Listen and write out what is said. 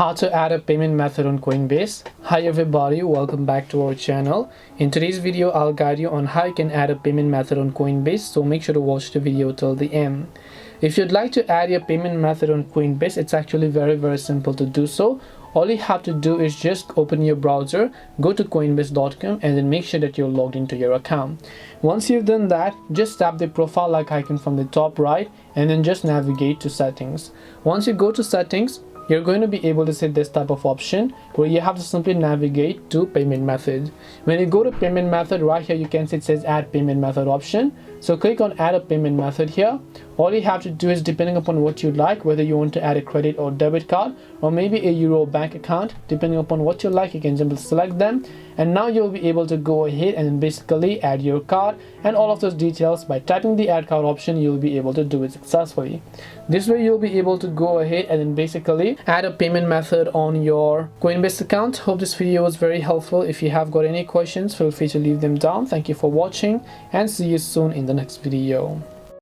How to add a payment method on Coinbase. Hi everybody, welcome back to our channel. In today's video, I'll guide you on how you can add a payment method on Coinbase, so make sure to watch the video till the end. If you'd like to add your payment method on Coinbase, it's actually very simple to do so. All you have to do is just open your browser, go to coinbase.com, and then make sure that you're logged into your account. Once you've done that, just tap the profile like icon from the top right and then just navigate to settings. Once you go to settings, you're going to be able to see this type of option where you have to simply navigate to payment method. When you go to payment method, right here you can see it says add payment method option. So click on add a payment method here. All you have to do is, depending upon what you like, whether you want to add a credit or debit card or maybe a Euro bank account, depending upon what you like, you can simply select them, and now you'll be able to go ahead and basically add your card and all of those details. By tapping the add card option, you'll be able to do it successfully. This way you'll be able to go ahead and then basically add a payment method on your Coinbase account. Hope this video was very helpful. If you have got any questions, feel free to leave them down. Thank you for watching and see you soon in the next video.